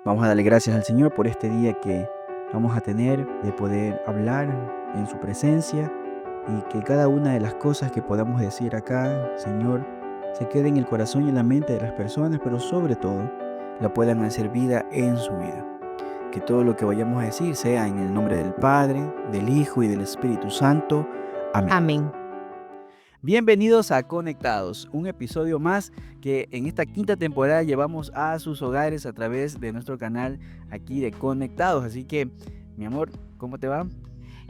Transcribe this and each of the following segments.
Vamos a darle gracias al Señor por este día que vamos a tener, de poder hablar en su presencia y que cada una de las cosas que podamos decir acá, Señor, se quede en el corazón y en la mente de las personas, pero sobre todo la puedan hacer vida en su vida. Que todo lo que vayamos a decir sea en el nombre del Padre, del Hijo y del Espíritu Santo. Amén. Amén. Bienvenidos a Conectados, un episodio más que en esta quinta temporada llevamos a sus hogares a través de nuestro canal aquí de Conectados. Así que, mi amor, ¿cómo te va?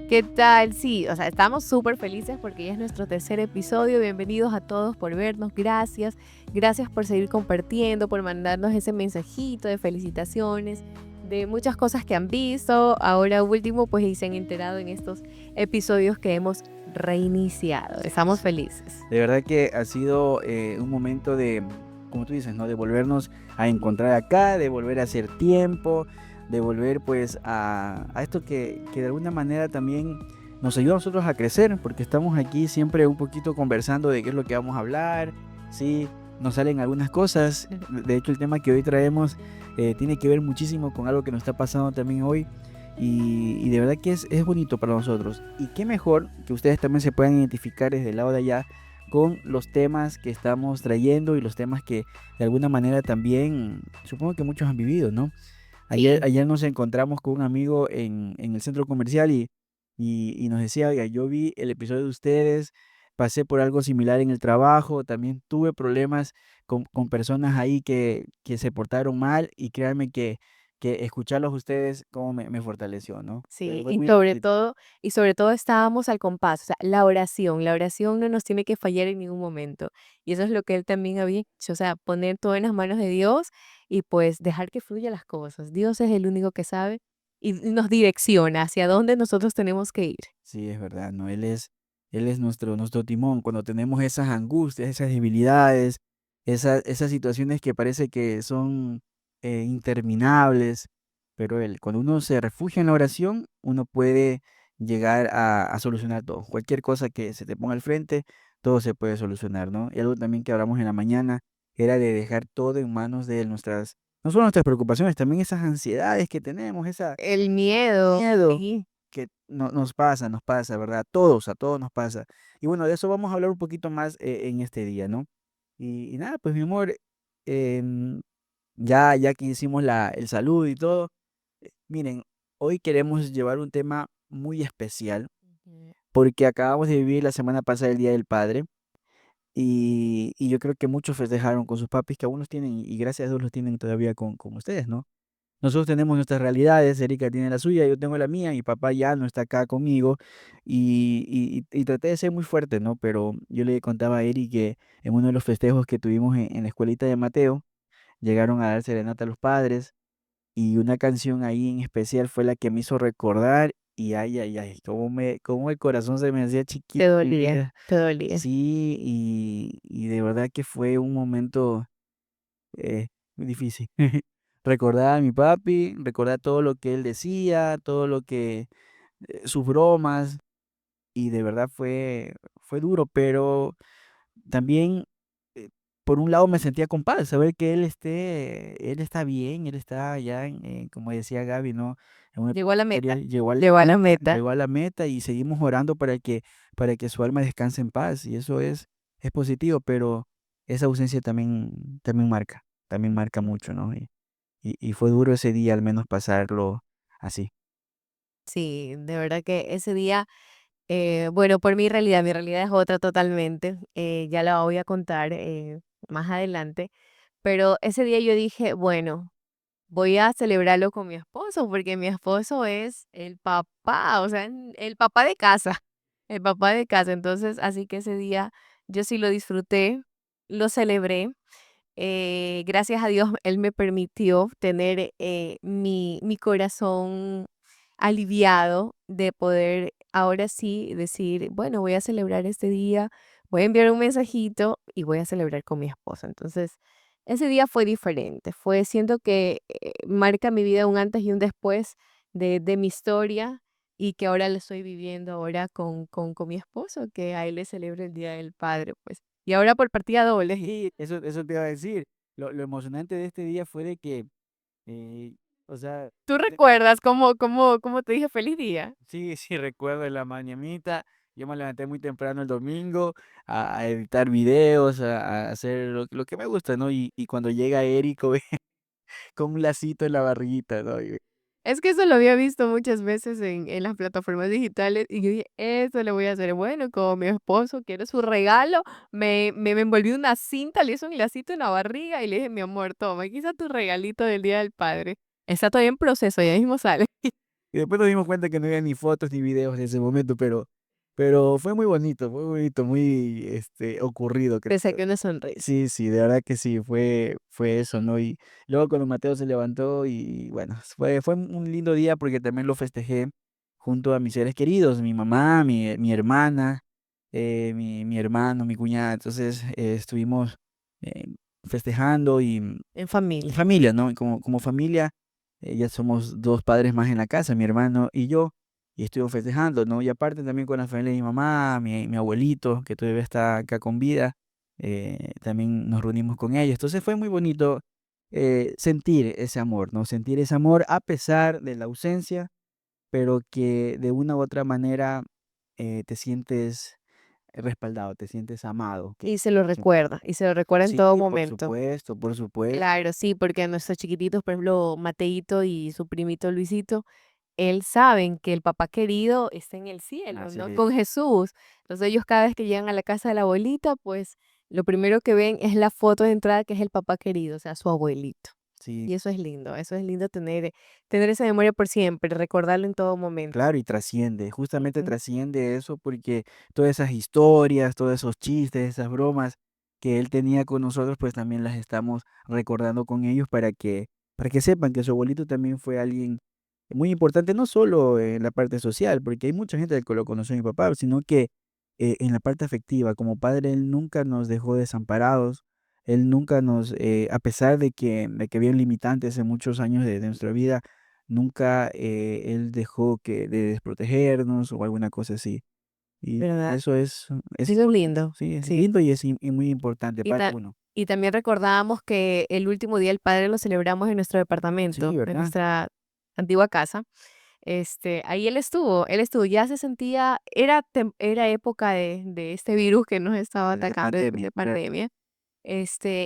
¿Qué tal? Sí, o sea, estamos súper felices porque ya es nuestro tercer episodio. Bienvenidos a todos por vernos. Gracias. Gracias por seguir compartiendo, por mandarnos ese mensajito de felicitaciones, de muchas cosas que han visto. Ahora último, pues y se han enterado en estos episodios que hemos reiniciado. Estamos felices. De verdad que ha sido un momento de, como tú dices, ¿no? De volvernos a encontrar acá, de volver a hacer tiempo, de volver pues a esto que de alguna manera también nos ayuda a nosotros a crecer, porque estamos aquí siempre un poquito conversando de qué es lo que vamos a hablar, sí, nos salen algunas cosas. De hecho, el tema que hoy traemos tiene que ver muchísimo con algo que nos está pasando también hoy. Y de verdad que es bonito para nosotros. Y qué mejor que ustedes también se puedan identificar desde el lado de allá con los temas que estamos trayendo y los temas que de alguna manera también supongo que muchos han vivido, ¿no? Ayer, Sí. ayer nos encontramos con un amigo en el centro comercial y nos decía, oiga, yo vi el episodio de ustedes, pasé por algo similar en el trabajo, también tuve problemas con personas ahí que se portaron mal y créanme que escucharlos a ustedes como me fortaleció, ¿no? Sí, Fue muy bonito. y sobre todo estábamos al compás, o sea, la oración no nos tiene que fallar en ningún momento. Y eso es lo que él también había hecho, o sea, poner todo en las manos de Dios y pues dejar que fluya las cosas. Dios es el único que sabe y nos direcciona hacia dónde nosotros tenemos que ir. Sí, es verdad, ¿no? Él es nuestro timón. Cuando tenemos esas angustias, esas debilidades, esas situaciones que parece que son interminables, pero cuando uno se refugia en la oración, uno puede llegar a solucionar todo. Cualquier cosa que se te ponga al frente, todo se puede solucionar, ¿no? Y algo también que hablamos en la mañana era de dejar todo en manos de él, no solo nuestras preocupaciones, también esas ansiedades que tenemos, esa El miedo, miedo sí. que nos pasa, ¿verdad? A todos nos pasa. Y bueno, de eso vamos a hablar un poquito más en este día, ¿no? Y nada, pues mi amor, em, ya que hicimos el saludo y todo, miren, hoy queremos llevar un tema muy especial Ujú. porque acabamos de vivir la semana pasada el Día del Padre y yo creo que muchos festejaron con sus papis que aún los tienen y gracias a Dios los tienen todavía con ustedes, ¿no? Nosotros tenemos nuestras realidades, Erika tiene la suya, yo tengo la mía, mi papá ya no está acá conmigo y traté de ser muy fuerte, ¿no? Pero yo le contaba a Eri que en uno de los festejos que tuvimos en la escuelita de Mateo, llegaron a dar serenata a los padres y una canción ahí en especial fue la que me hizo recordar y ay, ay, ay, cómo el corazón se me hacía Te chiquito. dolía, te dolía. Sí, y de verdad que fue un momento muy difícil. Recordar a mi papi, recordar todo lo que él decía, todo lo que sus bromas, y de verdad fue duro, pero también, eh, por un lado me sentía con paz, saber que él está bien, él está ya como decía Gaby, ¿no? En una Llegó a la sería meta, llegó llegó a la meta. llegó a la meta y seguimos orando para que su alma descanse en paz, y eso es positivo, pero esa ausencia también marca mucho, ¿no? Y fue duro ese día, al menos pasarlo así. Sí, de verdad que ese día, bueno, por mi realidad es otra totalmente, ya la voy a contar más adelante, pero ese día yo dije, bueno, voy a celebrarlo con mi esposo, porque mi esposo es el papá, o sea, el papá de casa, el papá de casa, entonces, así que ese día yo sí lo disfruté, lo celebré. Gracias a Dios, Él me permitió tener mi corazón aliviado de poder ahora sí decir, bueno, voy a celebrar este día, voy a enviar un mensajito y voy a celebrar con mi esposo. Entonces, ese día fue diferente, siento que marca mi vida un antes y un después de mi historia y que ahora lo estoy viviendo ahora con mi esposo, que a él le celebra el Día del Padre, pues. Y ahora por partida doble. Sí, eso te iba a decir. Lo emocionante de este día fue de que Eh, o sea, ¿Tú te- recuerdas cómo te dije feliz día? sí, sí, recuerdo en la mañanita. Yo me levanté muy temprano el domingo a editar videos, a hacer lo que me gusta, ¿no? Y cuando llega Eric con un lacito en la barriguita, ¿no? Es que eso lo había visto muchas veces en las plataformas digitales y yo dije, eso le voy a hacer. Bueno, como mi esposo quiere su regalo, me envolví una cinta, le hice un lacito en la barriga y le dije, mi amor, toma, aquí está tu regalito del Día del Padre. Está todavía en proceso, ya mismo sale. Y después nos dimos cuenta que no había ni fotos ni videos en ese momento, pero fue muy bonito, muy ocurrido, creo Te yo. saqué una sonrisa. Sí, sí, de verdad que sí, fue eso, ¿no? Y luego cuando Mateo se levantó y bueno, fue un lindo día porque también lo festejé junto a mis seres queridos, mi mamá, mi hermana, mi hermano, mi cuñada. Entonces estuvimos eh, festejando y En en familia. familia, ¿no? Y como familia, ya somos dos padres más en la casa, mi hermano y yo, y estuvimos festejando, ¿no? Y aparte también con la familia de mi mamá, mi abuelito, que todavía está acá con vida, también nos reunimos con ellos. Entonces fue muy bonito sentir ese amor, ¿no? Sentir ese amor a pesar de la ausencia, pero que de una u otra manera te sientes respaldado, te sientes amado. Y se lo recuerda en Sí, todo por momento. supuesto, por supuesto. Claro, sí, porque nuestros chiquititos, por ejemplo, Mateito y su primito Luisito, él saben que el papá querido está en el cielo, Así ¿no? es. Con Jesús. Entonces ellos cada vez que llegan a la casa de la abuelita, pues lo primero que ven es la foto de entrada que es el papá querido, o sea, su abuelito. Sí, Y eso es lindo tener esa memoria por siempre, recordarlo en todo momento. claro, y trasciende, justamente Ujú. trasciende eso porque todas esas historias, todos esos chistes, esas bromas que él tenía con nosotros, pues también las estamos recordando con ellos para que sepan que su abuelito también fue alguien muy importante, no solo en la parte social, porque hay mucha gente que lo conoció a mi papá, sino que en la parte afectiva, como padre, él nunca nos dejó desamparados, él nunca a pesar de que había limitantes en muchos años de nuestra vida, nunca, él dejó de desprotegernos o alguna cosa así. Y ¿Verdad? eso es Eso es lindo, sí, es sí. lindo y y muy importante Y, para ta- uno. y también recordábamos que el último día del padre lo celebramos en nuestro Sí, departamento, en ¿verdad? nuestra antigua casa. Ahí él estuvo, ya se sentía, era época de este virus que nos estaba De atacando pandemia, de claro. pandemia,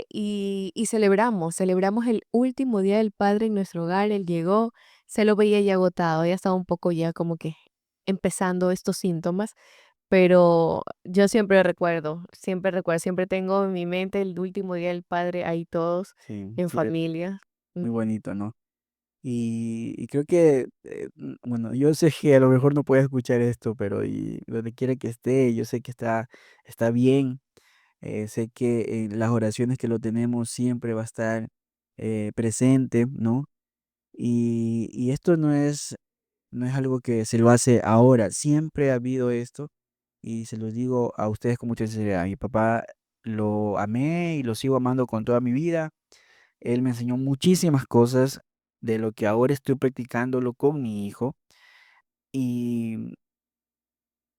y celebramos el último día del padre en nuestro hogar, él llegó, se lo veía ya agotado, ya estaba un poco ya como que empezando estos síntomas, pero yo siempre recuerdo, siempre tengo en mi mente el último día del padre, ahí todos Sí, en sí, familia. muy Ujú. bonito, ¿no? Y creo que, bueno, yo sé que a lo mejor no puede escuchar esto, pero y donde quiera que esté, yo sé que está bien. Sé que en las oraciones que lo tenemos siempre va a estar presente, ¿no? Y esto no es algo que se lo hace ahora, siempre ha habido esto y se los digo a ustedes con mucha sinceridad. Mi papá lo amé y lo sigo amando con toda mi vida. Él me enseñó muchísimas cosas de lo que ahora estoy practicándolo con mi hijo y,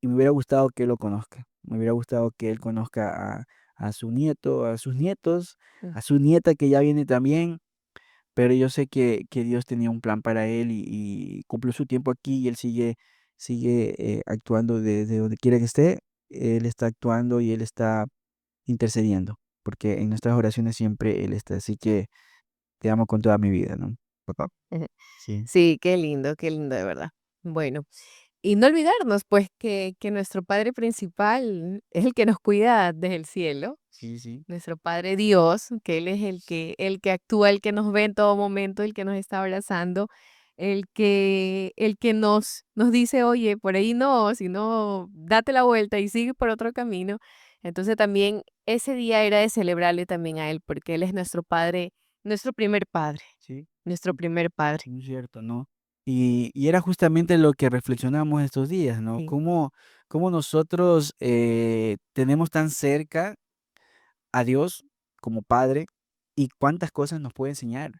y me hubiera gustado que él lo conozca. Me hubiera gustado que él conozca a su nieto, a sus nietos, Mm. a su nieta que ya viene también. Pero yo sé que Dios tenía un plan para él y cumplió su tiempo aquí y él sigue actuando desde donde quiera que esté. Él está actuando y él está intercediendo, porque en nuestras oraciones siempre él está. Así que te amo con toda mi vida, ¿no? Papá. Sí, Sí, qué lindo de verdad. Bueno, y no olvidarnos, pues, que nuestro Padre principal es el que nos cuida desde el cielo, sí, sí, nuestro Padre Dios, que Él es el que actúa, el que nos ve en todo momento, el que nos está abrazando, el que nos dice, oye, por ahí no, si no, date la vuelta y sigue por otro camino. Entonces también ese día era de celebrarle también a Él, porque Él es nuestro Padre, sí, nuestro primer Padre. muy cierto, ¿no? Y era justamente lo que reflexionamos estos días, ¿no? Sí. Cómo nosotros tenemos tan cerca a Dios como Padre y cuántas cosas nos puede enseñar.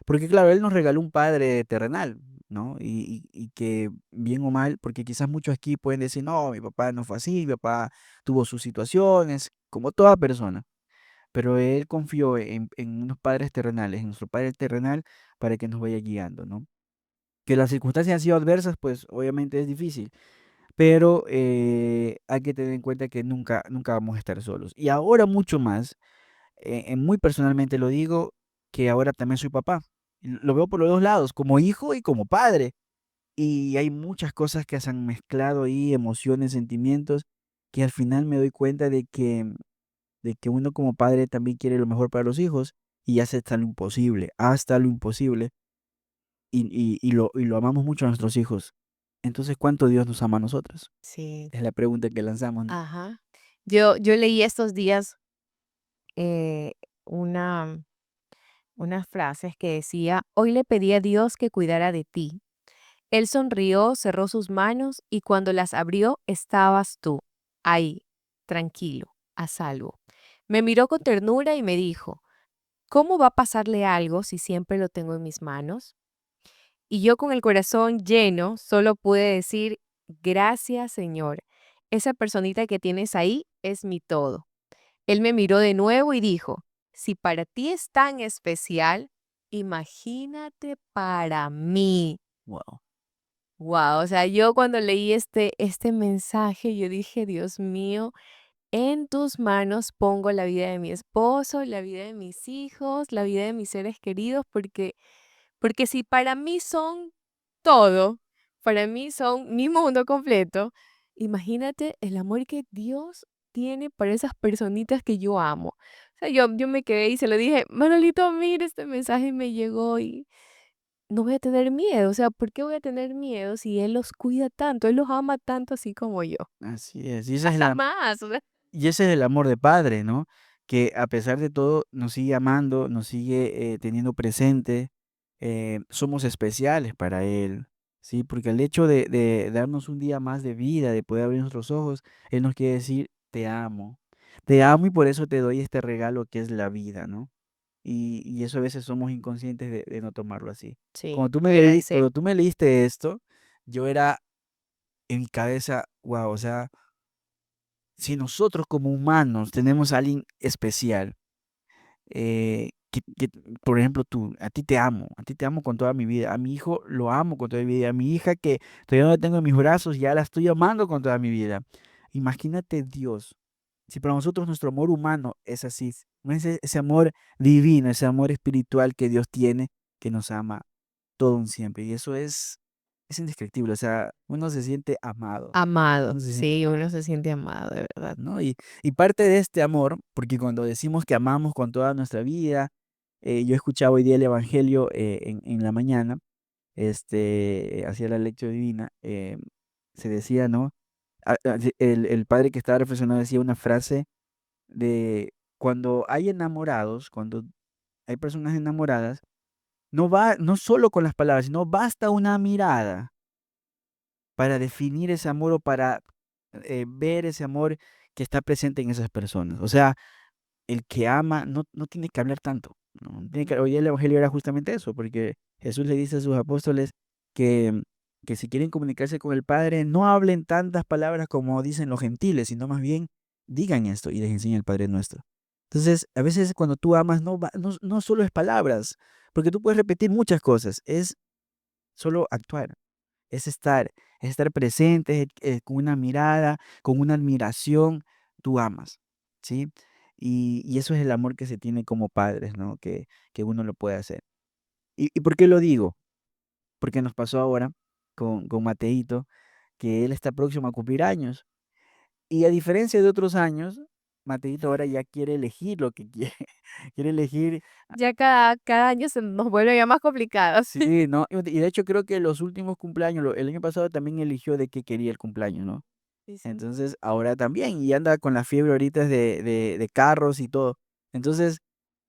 Porque claro, Él nos regaló un Padre terrenal, ¿no? Y que bien o mal, porque quizás muchos aquí pueden decir, no, mi papá no fue así, mi papá tuvo sus situaciones, como toda persona. pero Él confió en unos padres terrenales, en nuestro Padre terrenal, para que nos vaya guiando, ¿no? Que las circunstancias han sido adversas, pues obviamente es difícil, pero hay que tener en cuenta que nunca, nunca vamos a estar solos. Y ahora mucho más, muy personalmente lo digo, que ahora también soy papá. Y lo veo por los dos lados, como hijo y como padre. Y hay muchas cosas que se han mezclado ahí, emociones, sentimientos, que al final me doy cuenta de que uno como padre también quiere lo mejor para los hijos y hace hasta lo imposible, y lo amamos mucho a nuestros hijos. Entonces, ¿cuánto Dios nos ama a nosotros? Sí, Es la pregunta que lanzamos, ¿no? ajá. Yo leí estos días eh, una, unas frases que decía, hoy le pedí a Dios que cuidara de ti. Él sonrió, cerró sus manos y cuando las abrió estabas tú, ahí, tranquilo, a salvo. Me miró con ternura y me dijo, ¿cómo va a pasarle algo si siempre lo tengo en mis manos? Y yo con el corazón lleno solo pude decir, gracias Señor, esa personita que tienes ahí es mi todo. Él me miró de nuevo y dijo, si para ti es tan especial, imagínate para mí. Wow, Wow, o sea, yo cuando leí este mensaje, yo dije, Dios mío, en tus manos pongo la vida de mi esposo, la vida de mis hijos, la vida de mis seres queridos, porque si para mí son todo, para mí son mi mundo completo, imagínate el amor que Dios tiene para esas personitas que yo amo. O sea, yo me quedé y se lo dije, Manolito, mira, este mensaje me llegó y no voy a tener miedo. O sea, ¿por qué voy a tener miedo si Él los cuida tanto? Él los ama tanto así como yo. así es. Y esa es Hasta la, más. O sea, y ese es el amor de padre, ¿no? Que a pesar de todo nos sigue amando, nos sigue teniendo presente, somos especiales para Él, ¿sí? Porque el hecho de darnos un día más de vida, de poder abrir nuestros ojos, Él nos quiere decir, te amo y por eso te doy este regalo que es la vida, ¿no? Y eso a veces somos inconscientes de no tomarlo así. sí, Cuando tú me leíste esto, yo era en mi cabeza, wow, o sea, si nosotros como humanos tenemos a alguien especial, por ejemplo, tú, a ti te amo con toda mi vida, a mi hijo lo amo con toda mi vida, a mi hija que todavía no la tengo en mis brazos, ya la estoy amando con toda mi vida. Imagínate Dios, si para nosotros nuestro amor humano es así, no es ese amor divino, ese amor espiritual que Dios tiene, que nos ama todo un siempre, y eso es indescriptible, o sea, uno se siente amado, amado. uno se siente Sí, uno se siente amado, de verdad. ¿no? Y parte de este amor, porque cuando decimos que amamos con toda nuestra vida, yo escuchaba hoy día el Evangelio en la mañana, hacía la lección divina, se decía, ¿no? El padre que estaba reflexionando decía una frase de cuando hay enamorados, cuando hay personas enamoradas, no solo con las palabras, sino basta una mirada para definir ese amor o para ver ese amor que está presente en esas personas. O sea, el que ama no tiene que hablar tanto. No tiene que, hoy el Evangelio era justamente eso, porque Jesús le dice a sus apóstoles que, que si quieren comunicarse con el Padre, no hablen tantas palabras como dicen los gentiles, sino más bien digan esto y les enseña el Padre nuestro. Entonces, a veces cuando tú amas, no solo es palabras, porque tú puedes repetir muchas cosas, es solo actuar, es estar presente, con una mirada, con una admiración, tú amas, ¿sí? Y eso es el amor que se tiene como padres, ¿no? Que uno lo puede hacer. ¿Y por qué lo digo? Porque nos pasó ahora con Mateito, que él está próximo a cumplir años. Y a diferencia de otros años, Mateito ahora ya quiere elegir lo que quiere. Quiere elegir. Ya cada año se nos vuelve ya más complicado. Sí, ¿no? Y de hecho creo que los últimos cumpleaños, el año pasado también eligió de qué quería el cumpleaños, ¿no? Sí, sí. Entonces, ahora también, y anda con la fiebre ahorita de carros y todo. Entonces,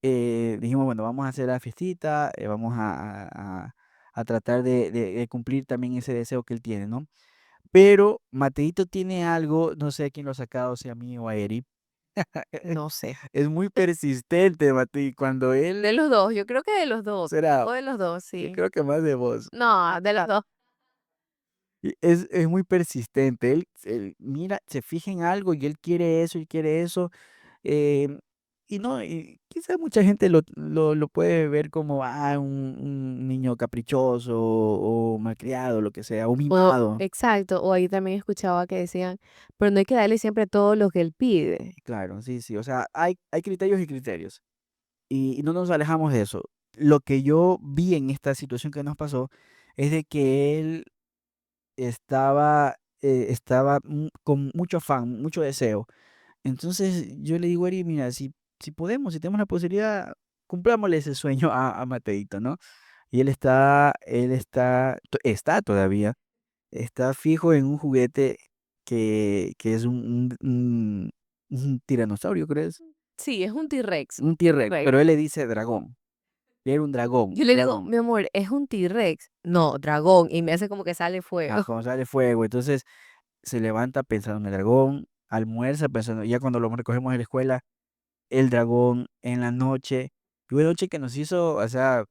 dijimos, bueno, vamos a hacer la fiestita, vamos a tratar de cumplir también ese deseo que él tiene, ¿no? Pero Mateito tiene algo, no sé a quién lo ha sacado, si a mí o a Eri. No sé. Es muy persistente, Matei. Cuando De él los 2, yo creo que de los 2, será, o de los 2, yo sí. creo que más de vos. No, de los 2. Y es muy persistente. Él mira, se fija en algo y él quiere eso y quiere eso. em, y no, y quizás mucha gente lo puede ver como un niño caprichoso o malcriado, lo que sea, o O mimado. exacto, o ahí también escuchaba que decían, pero no hay que darle siempre todo lo que él pide. Claro, sí, sí. O sea, hay criterios y criterios. Y no nos alejamos de eso. Lo que yo vi en esta situación que nos pasó es de que él estaba con mucho afán, mucho deseo. Entonces yo le digo a Eri, mira, si podemos, si tenemos la posibilidad, cumplámosle ese sueño a Mateito, ¿no? Y está todavía, está fijo en un juguete que es un tiranosaurio, ¿crees? Sí, es un T-Rex. Un T-Rex, Rex. pero él le dice dragón. Era un dragón, Yo le digo, dragón. mi amor, es un T-Rex. No, dragón. Y me hace como que sale fuego. Como sale fuego. Entonces se levanta pensando en el dragón, almuerza pensando, ya cuando lo recogemos en la escuela, el dragón en la noche. Y una noche que nos hizo, o sea,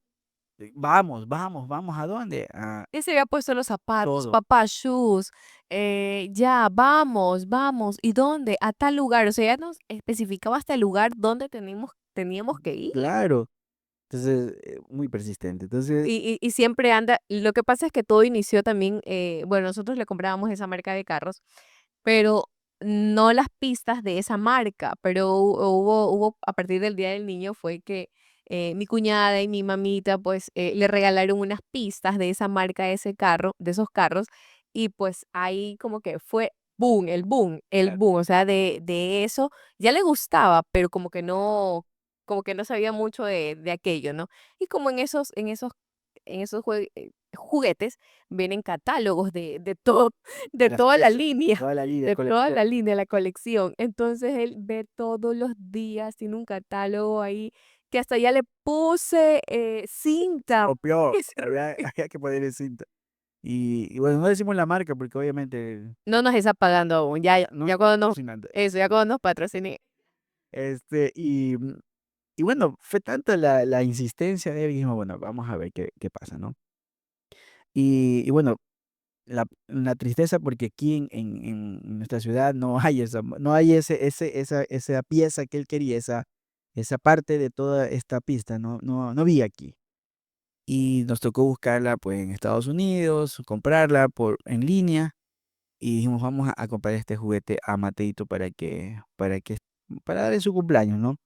vamos, vamos, vamos, ¿a dónde? A Y se había puesto los zapatos, todo. papá shoes, ya, vamos, vamos. ¿Y dónde? A tal lugar. O sea, ya nos especificaba hasta el lugar donde teníamos que ir. Claro. Entonces, muy persistente. Entonces, Y siempre anda. Lo que pasa es que todo inició también, bueno, nosotros le comprábamos esa marca de carros, pero no las pistas de esa marca, pero hubo a partir del Día del Niño fue que mi cuñada y mi mamita pues le regalaron unas pistas de esa marca de ese carro, de esos carros, y pues ahí como que fue boom, el claro, boom, o sea, de eso ya le gustaba, pero como que no sabía mucho de aquello, ¿no? Y como en esos juguetes vienen catálogos de todo, de las toda la piezas, línea, toda la línea, de toda colección. la línea, la colección. Entonces él ve todos los días, tiene un catálogo ahí que hasta ya le puse cinta. O peor, había que ponerle cinta. Y bueno, no decimos la marca porque obviamente No nos está pagando aún, ya, no ya está cuando nos, patrocinando. eso, ya cuando nos patrocine. Este, y bueno, fue tanta la insistencia de él, y dijimos, bueno, vamos a ver qué pasa, ¿no? Y bueno, la tristeza porque aquí en nuestra ciudad no hay no hay esa pieza que él quería, esa parte de toda esta pista, no vi aquí. Y nos tocó buscarla pues en Estados Unidos, comprarla en línea y dijimos, vamos a comprar este juguete a Mateito para darle su cumpleaños, ¿no?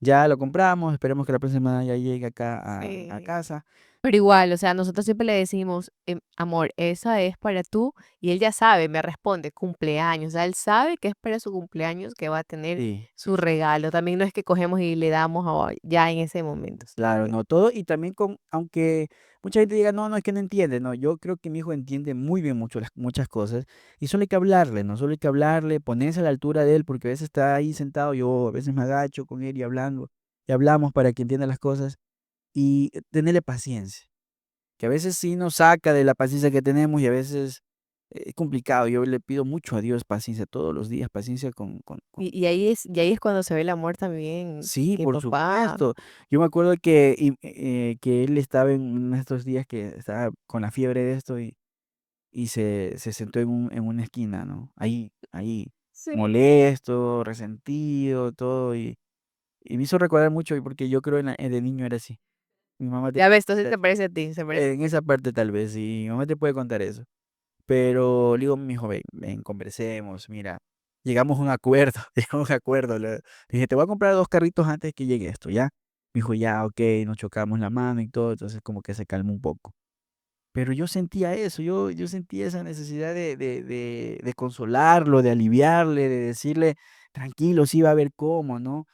Ya lo compramos, esperemos que la próxima semana ya llegue acá a Sí. casa. Pero igual, o sea, nosotros siempre le decimos, amor, esa es para tú, y él ya sabe, me responde, cumpleaños, o sea, él sabe que es para su cumpleaños que va a tener Sí, su regalo. También no es que cogemos y le damos ya en ese momento. claro, no todo. Y también aunque mucha gente diga, no, no, es que no entiende, no, yo creo que mi hijo entiende muy bien muchas cosas y solo hay que hablarle, ¿no? Solo hay que hablarle, ponerse a la altura de él, porque a veces está ahí sentado, yo a veces me agacho con él y hablamos para que entienda las cosas y tenerle paciencia, que a veces sí nos saca de la paciencia que tenemos y a veces es complicado. Yo le pido mucho a Dios paciencia todos los días, paciencia Y ahí es cuando se ve el amor también, Sí, que por papá, supuesto. Yo me acuerdo que él estaba en uno de estos días que estaba con la fiebre de esto y se sentó en una esquina, ¿no? Ahí, sí. molesto, resentido, todo. Y me hizo recordar mucho porque yo creo de niño era así. Mi mamá te Ya ves, entonces eh, te parece a ti, se parece. en esa parte tal vez, sí, mi mamá te puede contar eso. Pero le digo, mijo, ven, ven, conversemos, mira, llegamos a un acuerdo, llegamos a un acuerdo. Le dije, te voy a comprar 2 carritos antes que llegue esto, ¿ya? Me dijo, ya, ok, nos chocamos la mano y todo, entonces como que se calmó un poco. Pero yo sentía eso, yo sentía esa necesidad de consolarlo, de aliviarle, de decirle, tranquilo, sí va a ver cómo, ¿no?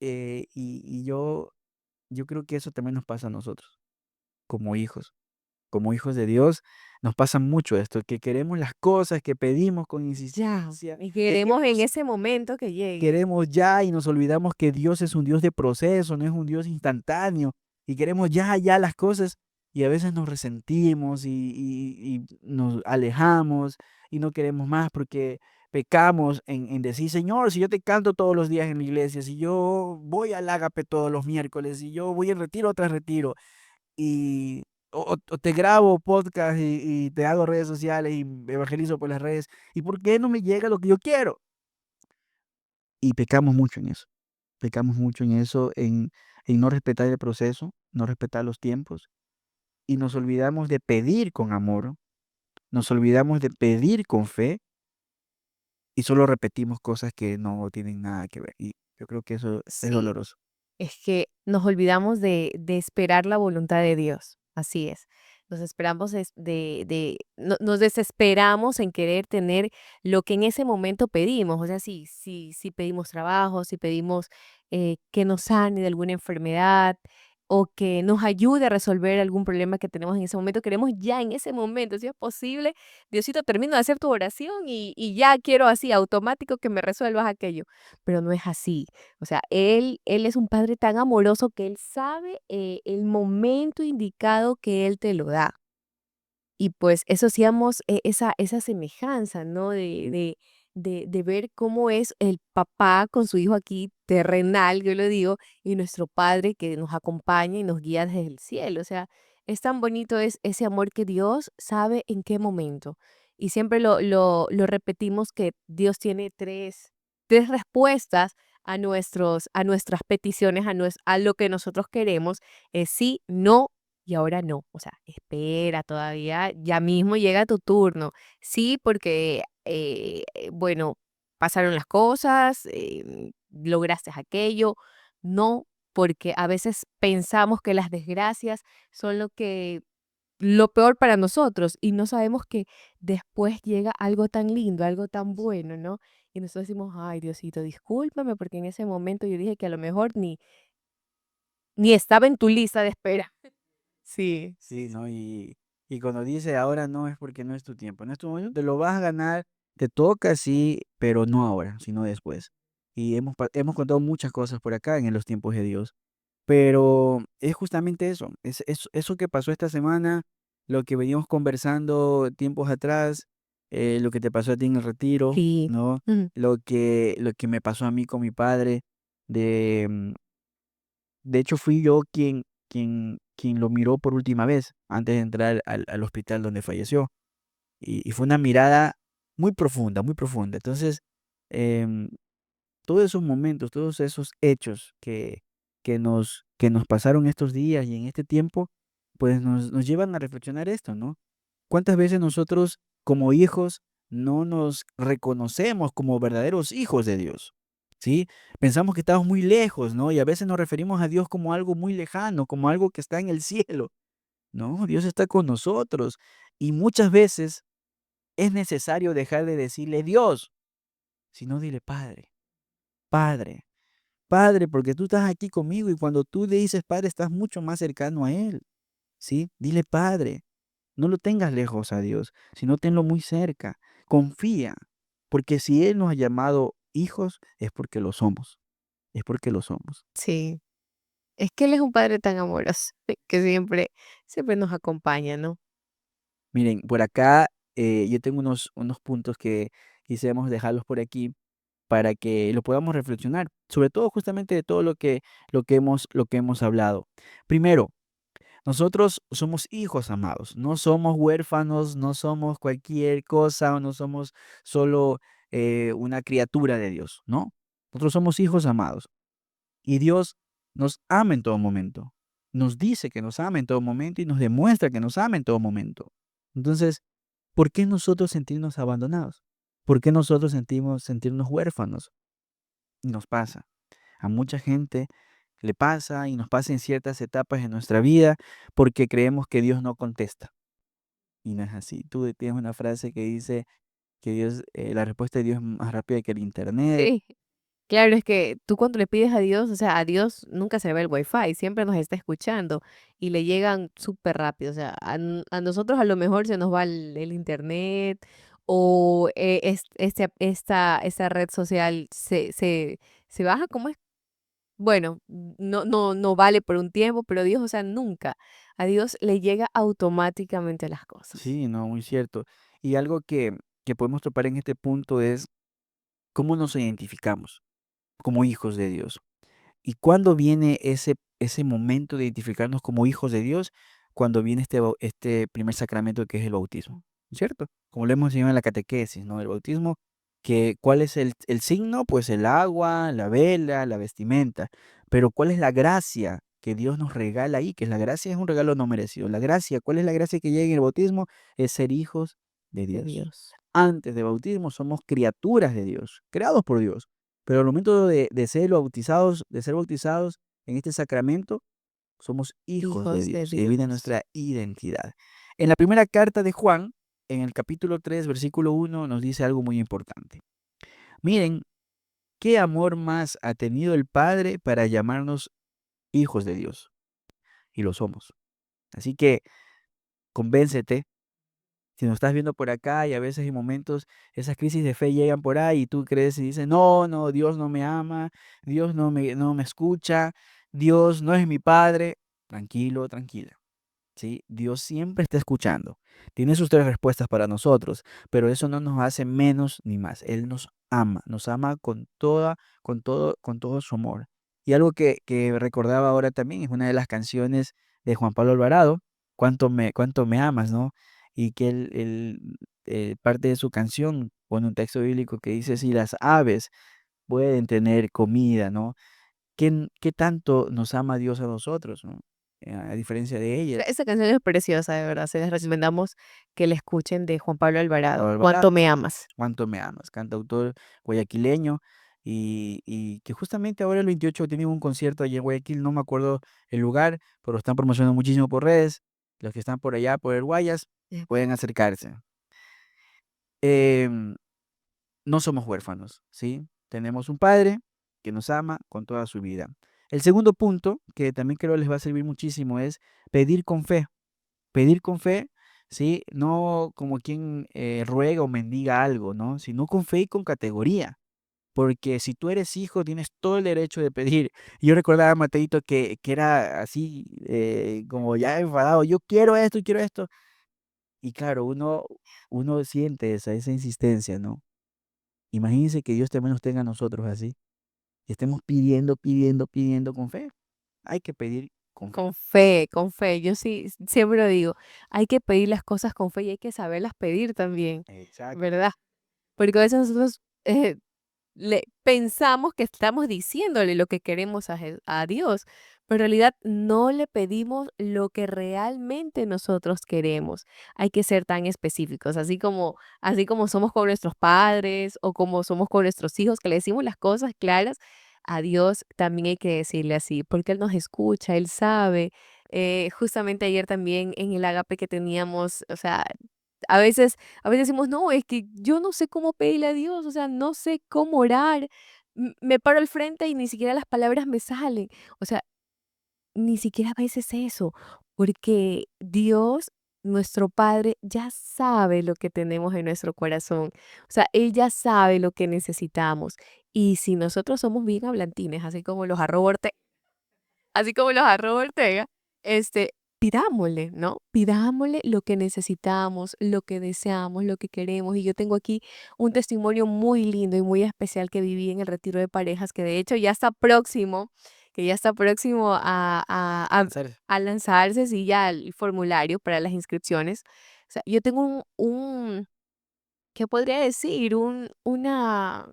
Y yo creo que eso también nos pasa a nosotros, como hijos. Como hijos de Dios, nos pasa mucho esto, que queremos las cosas, que pedimos con Ya. insistencia, Y que queremos en ese momento que llegue. queremos ya y nos olvidamos que Dios es un Dios de proceso, no es un Dios instantáneo, y queremos ya, ya las cosas, y a veces nos resentimos y nos alejamos y no queremos más porque pecamos en decir, Señor, si yo te canto todos los días en la iglesia, si yo voy al ágape todos los miércoles, si yo voy en retiro tras retiro, y o te grabo podcast y te hago redes sociales y evangelizo por las redes, ¿y por qué no me llega lo que yo quiero? Y pecamos mucho en eso. pecamos mucho en eso, en no respetar el proceso, no respetar los tiempos, y nos olvidamos de pedir con amor, nos olvidamos de pedir con fe, y solo repetimos cosas que no tienen nada que ver. Y yo creo que eso es Sí. doloroso. Es que nos olvidamos de esperar la voluntad de Dios, así es. Nos esperamos nos desesperamos en querer tener lo que en ese momento pedimos. O sea, si pedimos trabajo, si pedimos que nos sane de alguna enfermedad o que nos ayude a resolver algún problema que tenemos en ese momento, queremos ya en ese momento, si es posible, Diosito, termino de hacer tu oración y ya quiero así, automático que me resuelvas aquello. Pero no es así. O sea, él es un padre tan amoroso que él sabe, el momento indicado que él te lo da. Y pues eso hacíamos esa semejanza, ¿no? De ver cómo es el papá con su hijo aquí terrenal, yo lo digo, y nuestro padre que nos acompaña y nos guía desde el cielo. O sea, es tan bonito ese amor que Dios sabe en qué momento. Y siempre lo repetimos que Dios tiene tres respuestas a nuestras peticiones, a lo que nosotros queremos, es sí, no y ahora no, o sea, espera todavía, ya mismo llega tu turno. Sí, porque, bueno, pasaron las cosas, lograste aquello. No, porque a veces pensamos que las desgracias son lo peor para nosotros y no sabemos que después llega algo tan lindo, algo tan bueno, ¿no? Y nosotros decimos, ay, Diosito, discúlpame porque en ese momento yo dije que a lo mejor ni estaba en tu lista de espera. Sí. Sí, ¿no? Y cuando dice ahora no es porque no es tu tiempo, no es tu momento, te lo vas a ganar, te toca sí, pero no ahora, sino después. Y hemos contado muchas cosas por acá en los tiempos de Dios, pero es justamente eso, es eso que pasó esta semana, lo que veníamos conversando tiempos atrás, lo que te pasó a ti en el retiro, Sí. ¿no? Ujú. Lo que me pasó a mí con mi padre, de, de hecho, fui yo quien lo miró por última vez antes de entrar al hospital donde falleció. Y fue una mirada muy profunda, muy profunda. Entonces, em, todos esos momentos, todos esos hechos que nos pasaron estos días y en este tiempo, pues nos llevan a reflexionar esto, ¿no? ¿Cuántas veces nosotros como hijos no nos reconocemos como verdaderos hijos de Dios? ¿Sí? Pensamos que estamos muy lejos, ¿no? Y a veces nos referimos a Dios como algo muy lejano, como algo que está en el cielo. No, Dios está con nosotros. Y muchas veces es necesario dejar de decirle Dios, sino dile Padre, Padre, Padre, porque tú estás aquí conmigo y cuando tú le dices Padre estás mucho más cercano a Él. ¿Sí? Dile Padre. No lo tengas lejos a Dios, sino tenlo muy cerca. Confía, porque si Él nos ha llamado hijos, es porque lo somos, es porque lo somos. Sí, es que él es un padre tan amoroso que siempre nos acompaña, ¿no? Miren, por acá yo tengo unos puntos que quisiéramos dejarlos por aquí para que lo podamos reflexionar, sobre todo justamente de todo lo que hemos hablado. Primero, nosotros somos hijos amados, no somos huérfanos, no somos cualquier cosa, no somos solo una criatura de Dios, ¿no? Nosotros somos hijos amados y Dios nos ama en todo momento. Nos dice que nos ama en todo momento y nos demuestra que nos ama en todo momento. Entonces, ¿por qué nosotros sentirnos abandonados? ¿Por qué nosotros sentirnos huérfanos? Y nos pasa. A mucha gente le pasa y nos pasa en ciertas etapas de nuestra vida porque creemos que Dios no contesta. Y no es así. Tú tienes una frase que dice que la respuesta de Dios es más rápida que el internet. Sí, claro, es que tú cuando le pides a Dios, o sea, a Dios nunca se ve el wifi, siempre nos está escuchando y le llegan súper rápido. O sea, a nosotros a lo mejor se nos va el internet o esta red social se baja, ¿cómo es? Bueno, no vale por un tiempo, pero Dios, o sea, nunca. A Dios le llega automáticamente las cosas. Sí, no, muy cierto. Y algo que podemos topar en este punto es cómo nos identificamos como hijos de Dios. ¿Y cuándo viene ese momento de identificarnos como hijos de Dios? Cuando viene este primer sacramento que es el bautismo, ¿cierto? Como lo hemos enseñado en la catequesis, ¿no? El bautismo que ¿cuál es el signo? Pues el agua, la vela, la vestimenta. Pero ¿cuál es la gracia que Dios nos regala ahí? Que la gracia es un regalo no merecido. La gracia, ¿cuál es la gracia que llega en el bautismo? Es ser hijos de de Dios. Dios. Antes de bautismo somos criaturas de Dios, creados por Dios. Pero al momento de ser bautizados en este sacramento, somos hijos de Hijos de Dios y viene Dios. nuestra identidad. En la primera carta de Juan, en el capítulo 3 versículo 1 nos dice algo muy importante. Miren, ¿qué amor más ha tenido el Padre para llamarnos hijos de Dios? Y lo somos. Así que convéncete. Si nos estás viendo por acá y a veces en momentos esas crisis de fe llegan por ahí y tú crees y dices, no, no, Dios no me ama, Dios no me escucha, Dios no es mi Padre. Tranquilo, tranquila. ¿Sí? Dios siempre está escuchando. Tiene sus tres respuestas para nosotros, pero eso no nos hace menos ni más. Él nos ama con todo su amor. Y algo que recordaba ahora también es una de las canciones de Juan Pablo Alvarado, cuánto me amas, ¿no? Y que parte de su canción pone un texto bíblico que dice, si las aves pueden tener comida, ¿no? ¿Qué tanto nos ama Dios a nosotros, ¿no? A diferencia de ellas. Esa canción es preciosa, de verdad. Se les recomendamos que la escuchen de Juan Pablo Alvarado. Pablo Alborada, ¿Cuánto me amas? Cuánto me amas, cantautor guayaquileño y que justamente ahora el 28 tiene un concierto allá en Guayaquil, no me acuerdo el lugar, pero están promocionando muchísimo por redes. Los que están por allá, por el Guayas, pueden acercarse. Em, no somos huérfanos, ¿sí? Tenemos un padre que nos ama con toda su vida. El segundo punto, que también creo les va a servir muchísimo, es pedir con fe. Pedir con fe, ¿sí? No como quien ruega o mendiga algo, ¿no? Sino con fe y con categoría. Porque si tú eres hijo, tienes todo el derecho de pedir. Yo recordaba a Mateito que era así, como ya enfadado, yo quiero esto y quiero esto. Y claro, uno siente esa insistencia, ¿no? Imagínense que Dios también nos tenga a nosotros así. Y estemos pidiendo, pidiendo, pidiendo con fe. Hay que pedir con fe. Con fe, con fe. Yo sí siempre lo digo, hay que pedir las cosas con fe y hay que saberlas pedir también, Exacto. ¿verdad? Porque a veces nosotros le pensamos que estamos diciéndole lo que queremos a Dios, pero en realidad no le pedimos lo que realmente nosotros queremos. Hay que ser tan específicos, así como somos con nuestros padres o como somos con nuestros hijos, que le decimos las cosas claras, a Dios también hay que decirle así, porque Él nos escucha, Él sabe. Justamente ayer también en el agape que teníamos, o sea, a veces a veces decimos: "No, es que yo no sé cómo pedirle a Dios, o sea, no sé cómo orar, me paro al frente y ni siquiera las palabras me salen". O sea, ni siquiera a veces eso, porque Dios, nuestro Padre, ya sabe lo que tenemos en nuestro corazón. O sea, Él ya sabe lo que necesitamos. Y si nosotros somos bien hablantines, así como los arroba Ortega, pidámosle, ¿no? Pidámosle lo que necesitamos, lo que deseamos, lo que queremos. Y yo tengo aquí un testimonio muy lindo y muy especial que viví en el retiro de parejas, que de hecho ya está próximo, que ya está próximo Lanzarse. a lanzarse, sí, ya el formulario para las inscripciones. O sea, yo tengo ¿qué podría decir? Una Una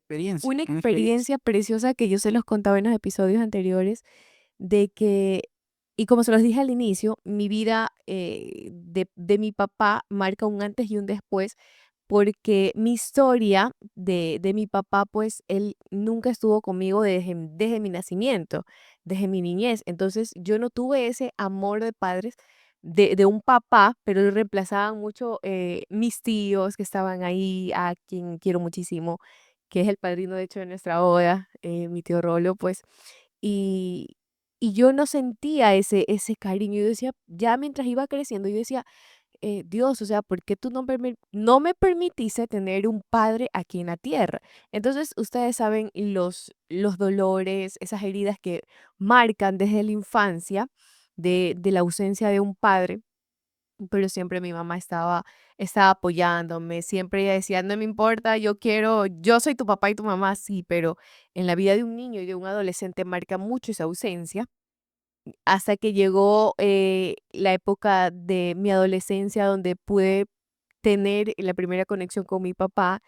experiencia. experiencia preciosa que yo se los contaba en los episodios anteriores de que, y como se los dije al inicio, mi vida de mi papá marca un antes y un después, porque mi historia de mi papá, pues él nunca estuvo conmigo desde mi nacimiento, desde mi niñez. Entonces yo no tuve ese amor de padres. De un papá, pero lo reemplazaban mucho mis tíos que estaban ahí, a quien quiero muchísimo, que es el padrino de hecho de nuestra boda, mi tío Rolo, pues, y y yo no sentía ese cariño. Yo decía, ya mientras iba creciendo, yo decía, Dios, o sea, ¿por qué tú no me permitiste tener un padre aquí en la tierra? Entonces, ustedes saben los dolores, esas heridas que marcan desde la infancia de la ausencia de un padre, pero siempre mi mamá estaba apoyándome, siempre ella decía, no me importa, yo soy tu papá y tu mamá, sí, pero en la vida de un niño y de un adolescente marca mucho esa ausencia, hasta que llegó la época de mi adolescencia donde pude tener la primera conexión con mi papá.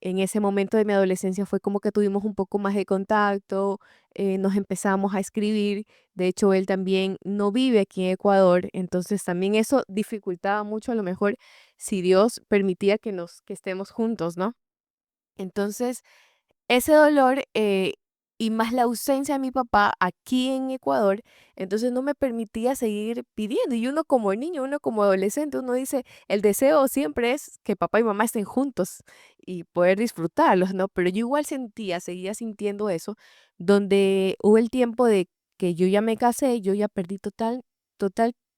En ese momento de mi adolescencia fue como que tuvimos un poco más de contacto, nos empezamos a escribir. De hecho, él también no vive aquí en Ecuador, entonces también eso dificultaba mucho a lo mejor si Dios permitía que estemos juntos, ¿no? Entonces, ese dolor, y más la ausencia de mi papá aquí en Ecuador, entonces no me permitía seguir pidiendo. Y uno como niño, uno como adolescente, uno dice, el deseo siempre es que papá y mamá estén juntos y poder disfrutarlos, ¿no? Pero yo igual sentía, seguía sintiendo eso, donde hubo el tiempo de que yo ya me casé, yo ya perdí total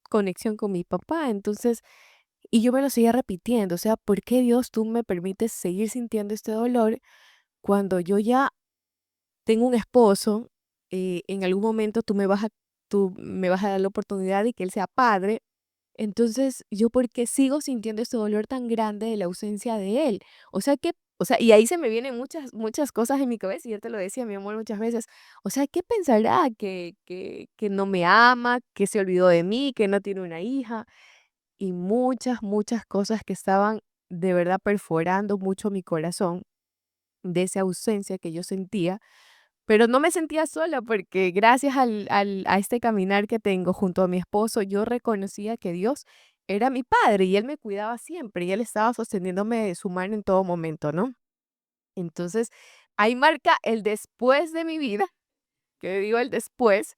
conexión con mi papá. Entonces, y yo me lo seguía repitiendo, o sea, ¿por qué Dios tú me permites seguir sintiendo este dolor cuando yo ya tengo un esposo? En algún momento tú me vas a dar la oportunidad de que él sea padre. Entonces, ¿yo por qué sigo sintiendo este dolor tan grande de la ausencia de él? O sea, y ahí se me vienen muchas cosas en mi cabeza, y yo te lo decía, mi amor, muchas veces. O sea, ¿qué pensará? Que no me ama, que se olvidó de mí, que no tiene una hija, y muchas cosas que estaban de verdad perforando mucho mi corazón de esa ausencia que yo sentía, pero no me sentía sola porque gracias a este caminar que tengo junto a mi esposo, yo reconocía que Dios era mi padre y Él me cuidaba siempre y Él estaba sosteniéndome de su mano en todo momento, ¿no? Entonces, ahí marca el después de mi vida, que digo el después,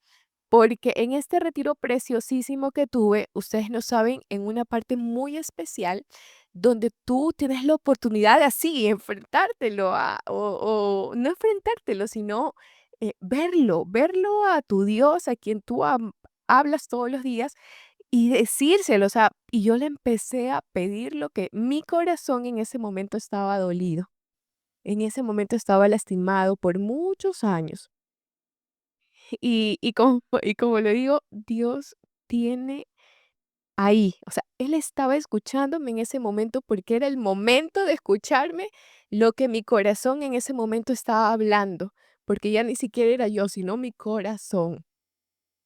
porque en este retiro preciosísimo que tuve, ustedes no saben, en una parte muy especial, donde tú tienes la oportunidad de así enfrentártelo o no enfrentártelo, sino verlo a tu Dios, a quien tú hablas todos los días y decírselo. O sea, y yo le empecé a pedir lo que mi corazón en ese momento estaba dolido, en ese momento estaba lastimado por muchos años. Y como le digo, Dios tiene ahí, o sea, Él estaba escuchándome en ese momento porque era el momento de escucharme lo que mi corazón en ese momento estaba hablando, porque ya ni siquiera era yo, sino mi corazón.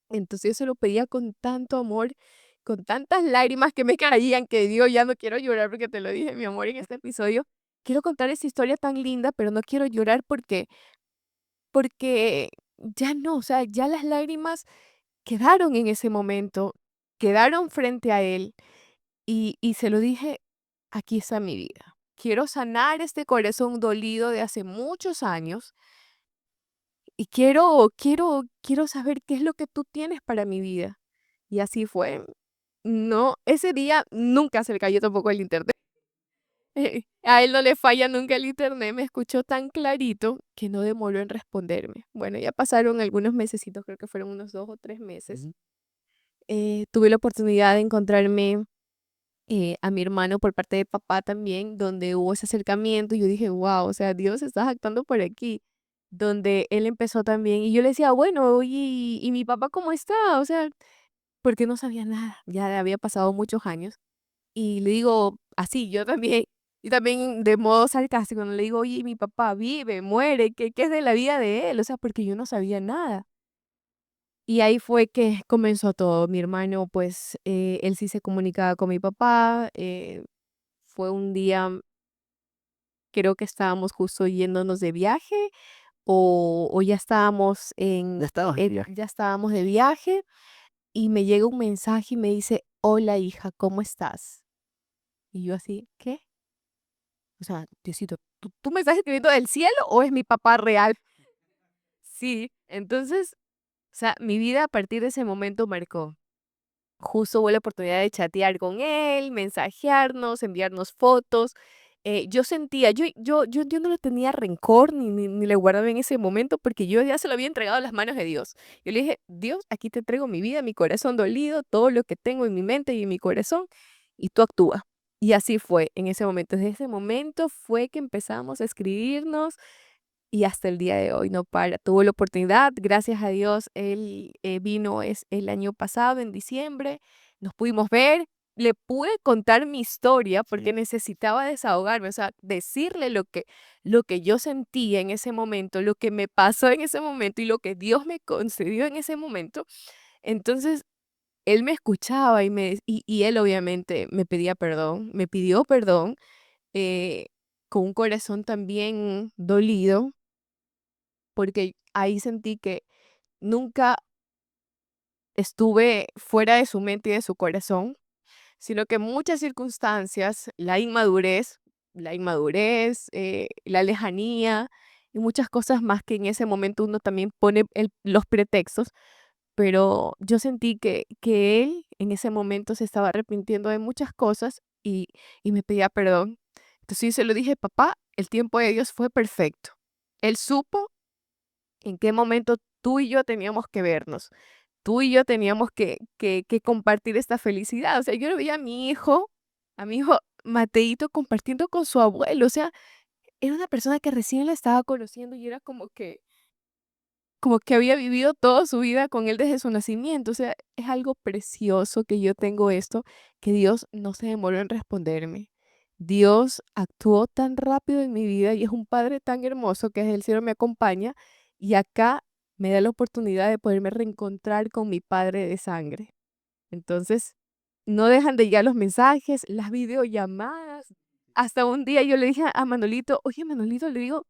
Entonces yo se lo pedía con tanto amor, con tantas lágrimas que me caían, que digo, ya no quiero llorar porque te lo dije, mi amor, en este episodio. Quiero contar esta historia tan linda, pero no quiero llorar porque ya no, o sea, ya las lágrimas quedaron en ese momento, quedaron frente a él y se lo dije, aquí está mi vida. Quiero sanar este corazón dolido de hace muchos años y quiero saber qué es lo que tú tienes para mi vida. Y así fue. No, ese día nunca se le cayó tampoco el internet. A él no le falla nunca el internet, me escuchó tan clarito que no demoró en responderme. Bueno, ya pasaron algunos mesecitos, creo que fueron unos 2 o 3 meses. Ujú. Tuve la oportunidad de encontrarme a mi hermano por parte de papá también, donde hubo ese acercamiento. Y yo dije, wow, o sea, Dios está actuando por aquí, donde él empezó también. Y yo le decía, bueno, oye, ¿y mi papá cómo está? O sea, porque no sabía nada, ya había pasado muchos años. Y le digo, así, yo también, y también de modo sarcástico, no le digo, oye, ¿y mi papá vive, muere? ¿Qué es de la vida de él? O sea, porque yo no sabía nada. Y ahí fue que comenzó todo. Mi hermano, pues, él sí se comunicaba con mi papá. Fue un día, creo que estábamos justo yéndonos de viaje o ya estábamos Ya estabas de viaje. ya estábamos de viaje y me llega un mensaje y me dice, hola hija, ¿cómo estás? Y yo así, ¿qué? O sea, Diosito, ¿tú me estás escribiendo del cielo o es mi papá real? Sí. Entonces, o sea, mi vida a partir de ese momento marcó. Justo hubo la oportunidad de chatear con él, mensajearnos, enviarnos fotos. Yo sentía, yo no le tenía rencor ni le guardaba en ese momento porque yo ya se lo había entregado a las manos de Dios. Yo le dije, Dios, aquí te traigo mi vida, mi corazón dolido, todo lo que tengo en mi mente y en mi corazón, y tú actúa. Y así fue en ese momento. Desde ese momento fue que empezamos a escribirnos y hasta el día de hoy no para. Tuvo la oportunidad, gracias a Dios, él vino el año pasado, en diciembre, nos pudimos ver, le pude contar mi historia porque Sí. necesitaba desahogarme, o sea, decirle lo que yo sentía en ese momento, lo que me pasó en ese momento y lo que Dios me concedió en ese momento. Entonces, él me escuchaba y él obviamente me pedía perdón, me pidió perdón, eh, con un corazón también dolido, porque ahí sentí que nunca estuve fuera de su mente y de su corazón, sino que muchas circunstancias, la lejanía y muchas cosas más que en ese momento uno también pone los pretextos, pero yo sentí que él en ese momento se estaba arrepintiendo de muchas cosas y me pedía perdón. Entonces yo se lo dije, papá, el tiempo de Dios fue perfecto. Él supo en qué momento tú y yo teníamos que vernos, tú y yo teníamos que compartir esta felicidad. O sea, yo lo veía a mi hijo Mateito compartiendo con su abuelo. O sea, era una persona que recién la estaba conociendo y era como que había vivido toda su vida con él desde su nacimiento. O sea, es algo precioso que yo tengo esto, que Dios no se demoró en responderme. Dios actuó tan rápido en mi vida y es un padre tan hermoso que desde el cielo me acompaña y acá me da la oportunidad de poderme reencontrar con mi padre de sangre. Entonces, no dejan de llegar los mensajes, las videollamadas. Hasta un día yo le dije a Manolito, oye Manolito, le digo,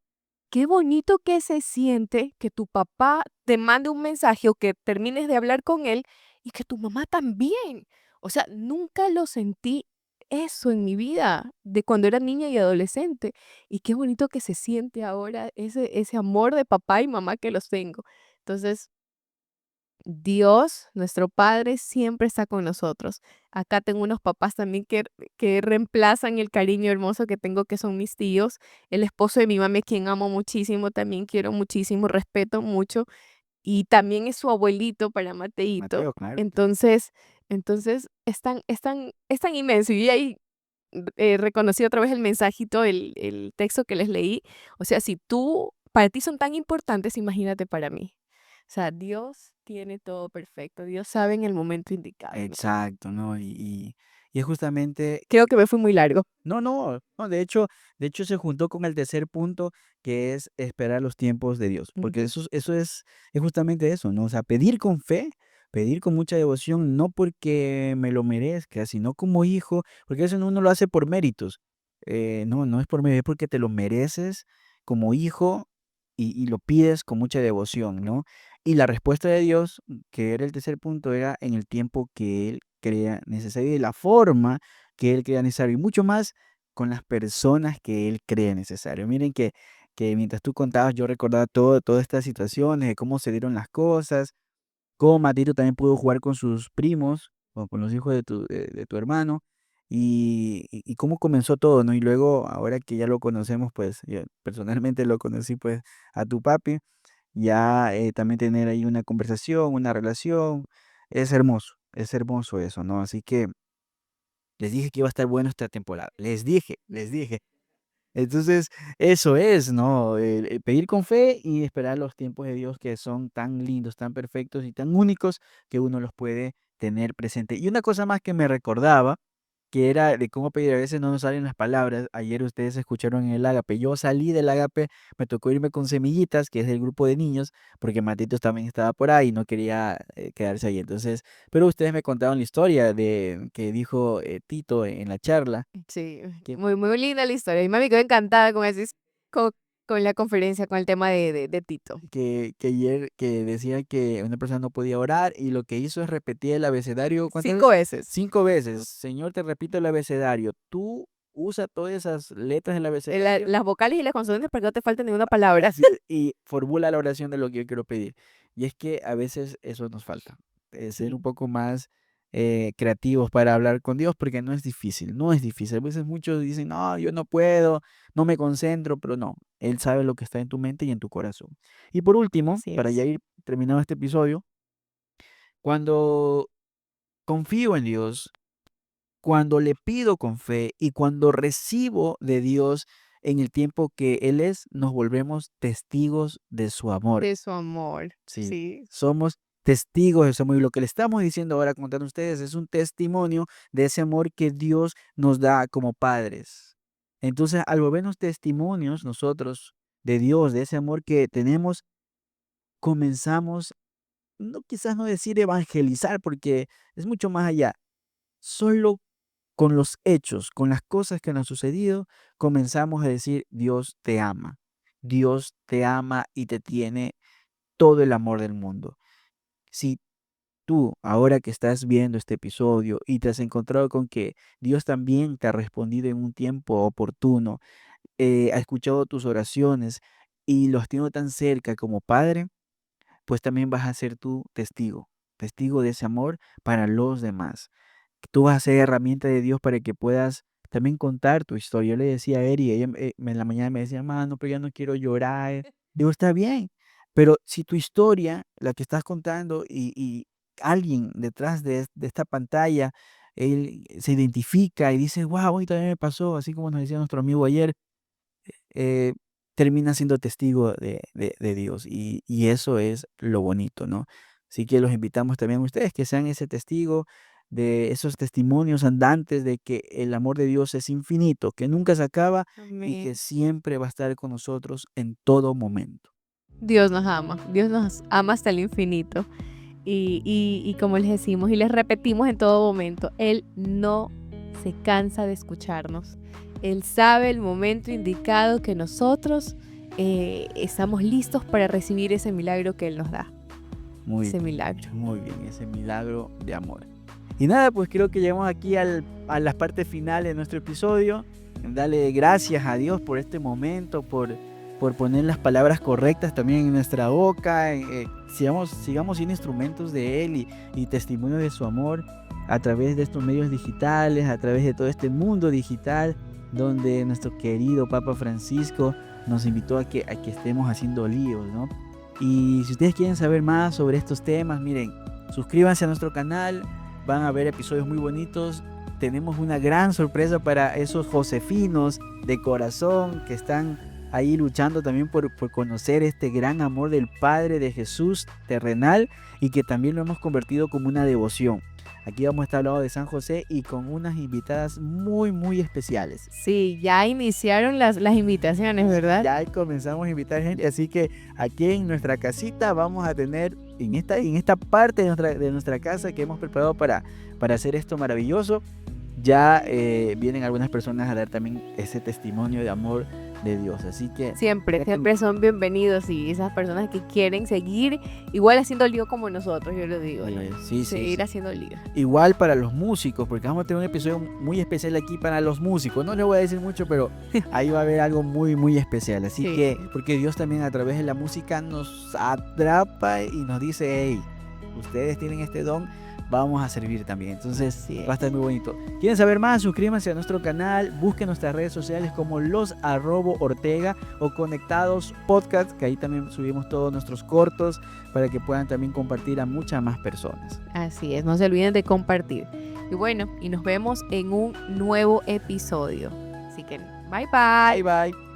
qué bonito que se siente que tu papá te mande un mensaje o que termines de hablar con él y que tu mamá también. O sea, nunca lo sentí eso en mi vida de cuando era niña y adolescente. Y qué bonito que se siente ahora ese amor de papá y mamá que los tengo. Entonces, Dios, nuestro Padre, siempre está con nosotros. Acá tengo unos papás también que reemplazan el cariño hermoso que tengo, que son mis tíos. El esposo de mi mami, quien amo muchísimo, también quiero muchísimo, respeto mucho. Y también es su abuelito para Mateito. Mateo, claro. Entonces es tan inmenso. Y ahí reconocí otra vez el mensajito, el texto que les leí. O sea, si tú, para ti son tan importantes, imagínate para mí. O sea, Dios tiene todo perfecto. Dios sabe en el momento indicado. Exacto, ¿no? Y es justamente Creo que me fui muy largo. no, no, no, de hecho se juntó con el tercer punto, que es esperar los tiempos de Dios, porque Ujú. eso es justamente eso, ¿no? O sea, pedir con fe, pedir con mucha devoción, no porque me lo merezca, sino como hijo, porque eso uno lo hace por méritos. No, no es por mérito, es porque te lo mereces como hijo y lo pides con mucha devoción, ¿no? Y la respuesta de Dios, que era el tercer punto, era en el tiempo que Él crea necesario y de la forma que Él crea necesario, y mucho más con las personas que Él cree necesario. Miren que mientras tú contabas, yo recordaba todas estas situaciones, de cómo se dieron las cosas, cómo Matito también pudo jugar con sus primos o con los hijos de tu hermano, y cómo comenzó todo, ¿no? Y luego, ahora que ya lo conocemos, pues yo personalmente lo conocí pues a tu papi, ya también tener ahí una conversación, una relación, es hermoso eso, ¿no? Así que les dije que iba a estar bueno esta temporada. Les dije. Entonces, eso es, ¿no? El pedir con fe y esperar los tiempos de Dios que son tan lindos, tan perfectos y tan únicos que uno los puede tener presente. Y una cosa más que me recordaba, que era de cómo pedir, a veces no nos salen las palabras. Ayer ustedes escucharon en el Ágape. Yo salí del Ágape, me tocó irme con Semillitas, que es el grupo de niños, porque Matitos también estaba por ahí y no quería quedarse ahí. Entonces, pero ustedes me contaron la historia de que dijo Tito en la charla, Sí, que muy, muy linda la historia. Mi mami quedó encantada con, con la conferencia, con el tema de Tito. que ayer que decía que una persona no podía orar y lo que hizo es repetir el abecedario, ¿cuántas 5 veces? veces. 5 veces. Señor, te repito el abecedario. Tú usa todas esas letras del abecedario Las vocales y las consonantes para que no te falte ninguna palabra. sí, y formula la oración de lo que yo quiero pedir. Y es que a veces eso nos falta, ser un Sí, poco más creativos para hablar con Dios, porque no es difícil, no es difícil. A veces muchos dicen, no, yo no puedo, no me concentro, pero no, Él sabe lo que está en tu mente y en tu corazón. Y por último, así para ya es. ir terminando este episodio, cuando confío en Dios, cuando le pido con fe y cuando recibo de Dios en el tiempo que Él es, nos volvemos testigos de su amor. De su amor. Sí, Sí, somos testigos de ese amor. Y lo que le estamos diciendo ahora, contando a ustedes, es un testimonio de ese amor que Dios nos da como padres. Entonces, al volvernos testimonios nosotros de Dios, de ese amor que tenemos, comenzamos no quizás no decir evangelizar, porque es mucho más allá. Solo con los hechos, con las cosas que nos han sucedido, comenzamos a decir, Dios te ama y te tiene todo el amor del mundo. Si tú, ahora que estás viendo este episodio y te has encontrado con que Dios también te ha respondido en un tiempo oportuno, ha escuchado tus oraciones y los tiene tan cerca como Padre, pues también vas a ser tú testigo, testigo de ese amor para los demás. Tú vas a ser herramienta de Dios para que puedas también contar tu historia. Yo le decía a Eri, ella en la mañana me decía, hermano, pero ya no quiero llorar. Digo, está bien, pero si tu historia, la que estás contando, y alguien detrás de esta pantalla, él se identifica y dice, wow, hoy también me pasó, así como nos decía nuestro amigo ayer, eh, termina siendo testigo de Dios y eso es lo bonito, ¿no? Así que los invitamos también a ustedes que sean ese testigo de esos testimonios andantes de que el amor de Dios es infinito, que nunca se acaba y que Amén. siempre va a estar con nosotros en todo momento. Dios nos ama hasta el infinito. Y como les decimos y les repetimos en todo momento, Él no se cansa de escucharnos. Él sabe el momento indicado que nosotros estamos listos para recibir ese milagro que Él nos da. Muy Ese bien, milagro. muy bien, ese milagro de amor. Y nada, pues creo que llegamos aquí a la parte final de nuestro episodio. Dale gracias a Dios por este momento, por poner las palabras correctas también en nuestra boca. Sigamos siendo instrumentos de Él y testimonios de su amor a través de estos medios digitales, a través de todo este mundo digital, donde nuestro querido Papa Francisco nos invitó a que estemos haciendo líos, ¿no? Y si ustedes quieren saber más sobre estos temas, miren, suscríbanse a nuestro canal, van a ver episodios muy bonitos. Tenemos una gran sorpresa para esos josefinos de corazón que están ahí luchando también por conocer este gran amor del Padre de Jesús terrenal y que también lo hemos convertido como una devoción. Aquí vamos a estar hablando de San José y con unas invitadas muy, muy especiales. Sí, ya iniciaron las invitaciones, ¿verdad? Ya comenzamos a invitar gente, así que aquí en nuestra casita vamos a tener, en esta parte de nuestra casa que hemos preparado para hacer esto maravilloso, ya vienen algunas personas a dar también ese testimonio de amor de Dios. Así que Siempre, siempre son bienvenidos y esas personas que quieren seguir igual haciendo lío como nosotros, yo lo digo. sí, Seguir sí. haciendo lío. Igual para los músicos, porque vamos a tener un episodio muy especial aquí para los músicos. No les voy a decir mucho, pero ahí va a haber algo muy, muy especial. Así Sí. que, porque Dios también a través de la música nos atrapa y nos dice, hey, ustedes tienen este don, vamos a servir también. Entonces Sí. va a estar muy bonito. ¿Quieren saber más? Suscríbanse a nuestro canal, busquen nuestras redes sociales como los@Ortega o Conectados Podcast, que ahí también subimos todos nuestros cortos para que puedan también compartir a muchas más personas. Así es, no se olviden de compartir. Y bueno, y nos vemos en un nuevo episodio. Así que, bye bye. Bye bye.